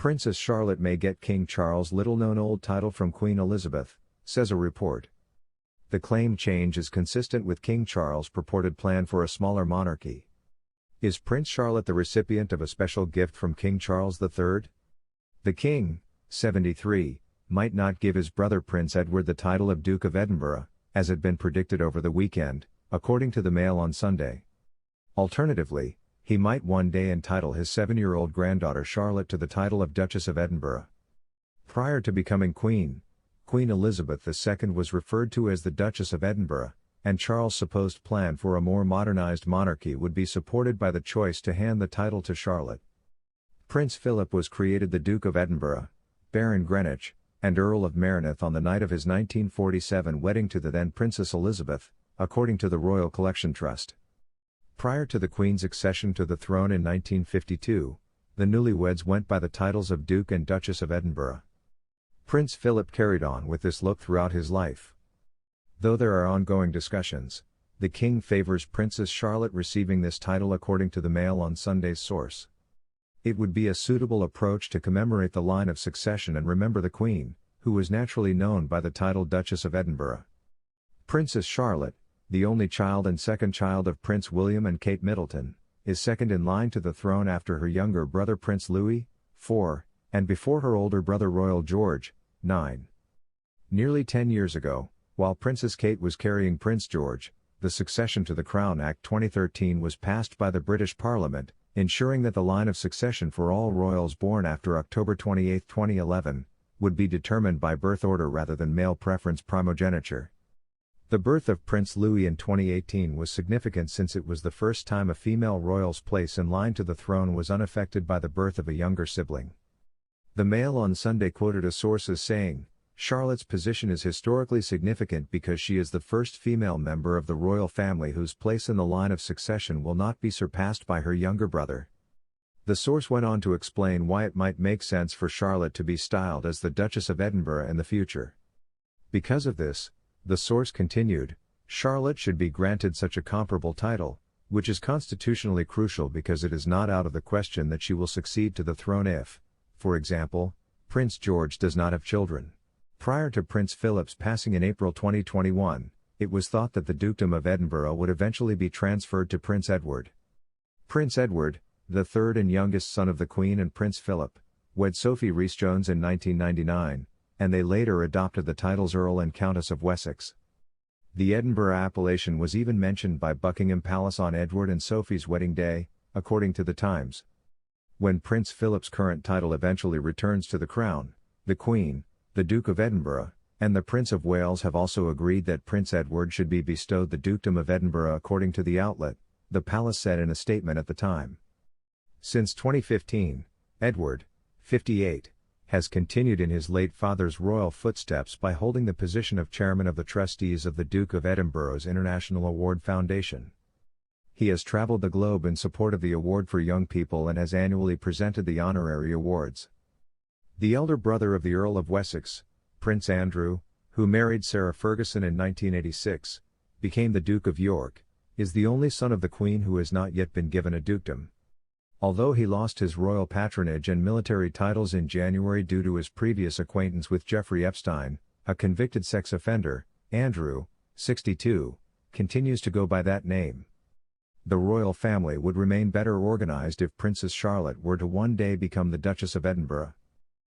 Princess Charlotte may get King Charles' little-known old title from Queen Elizabeth, says a report. The claim change is consistent with King Charles' purported plan for a smaller monarchy. Is Prince Charlotte the recipient of a special gift from King Charles III? The King, 73, might not give his brother Prince Edward the title of Duke of Edinburgh, as had been predicted over the weekend, according to the Mail on Sunday. Alternatively, he might one day entitle his 7-year-old granddaughter Charlotte to the title of Duchess of Edinburgh. Prior to becoming Queen, Queen Elizabeth II was referred to as the Duchess of Edinburgh, and Charles' supposed plan for a more modernized monarchy would be supported by the choice to hand the title to Charlotte. Prince Philip was created the Duke of Edinburgh, Baron Greenwich, and Earl of Merioneth on the night of his 1947 wedding to the then Princess Elizabeth, according to the Royal Collection Trust. Prior to the Queen's accession to the throne in 1952, the newlyweds went by the titles of Duke and Duchess of Edinburgh. Prince Philip carried on with this look throughout his life. Though there are ongoing discussions, the King favors Princess Charlotte receiving this title according to the Mail on Sunday's source. It would be a suitable approach to commemorate the line of succession and remember the Queen, who was naturally known by the title Duchess of Edinburgh. Princess Charlotte, the only child and second child of Prince William and Kate Middleton, is second in line to the throne after her younger brother Prince Louis, 4, and before her older brother Royal George, 9. Nearly 10 years ago, while Princess Kate was carrying Prince George, the Succession to the Crown Act 2013 was passed by the British Parliament, ensuring that the line of succession for all royals born after October 28, 2011, would be determined by birth order rather than male preference primogeniture. The birth of Prince Louis in 2018 was significant since it was the first time a female royal's place in line to the throne was unaffected by the birth of a younger sibling. The Mail on Sunday quoted a source as saying, "Charlotte's position is historically significant because she is the first female member of the royal family whose place in the line of succession will not be surpassed by her younger brother." The source went on to explain why it might make sense for Charlotte to be styled as the Duchess of Edinburgh in the future. Because of this, the source continued, Charlotte should be granted such a comparable title, which is constitutionally crucial because it is not out of the question that she will succeed to the throne if, for example, Prince George does not have children. Prior to Prince Philip's passing in April 2021, it was thought that the Dukedom of Edinburgh would eventually be transferred to Prince Edward. Prince Edward, the third and youngest son of the Queen and Prince Philip, wed Sophie Rhys-Jones in 1999, and they later adopted the titles Earl and Countess of Wessex. The Edinburgh appellation was even mentioned by Buckingham Palace on Edward and Sophie's wedding day, according to The Times. When Prince Philip's current title eventually returns to the crown, the Queen, the Duke of Edinburgh, and the Prince of Wales have also agreed that Prince Edward should be bestowed the Dukedom of Edinburgh according to the outlet, the palace said in a statement at the time. Since 2015, Edward, 58, has continued in his late father's royal footsteps by holding the position of chairman of the trustees of the Duke of Edinburgh's International Award Foundation. He has traveled the globe in support of the award for young people and has annually presented the honorary awards. The elder brother of the Earl of Wessex, Prince Andrew, who married Sarah Ferguson in 1986, became the Duke of York, is the only son of the Queen who has not yet been given a dukedom. Although he lost his royal patronage and military titles in January due to his previous acquaintance with Jeffrey Epstein, a convicted sex offender, Andrew, 62, continues to go by that name. The royal family would remain better organized if Princess Charlotte were to one day become the Duchess of Edinburgh.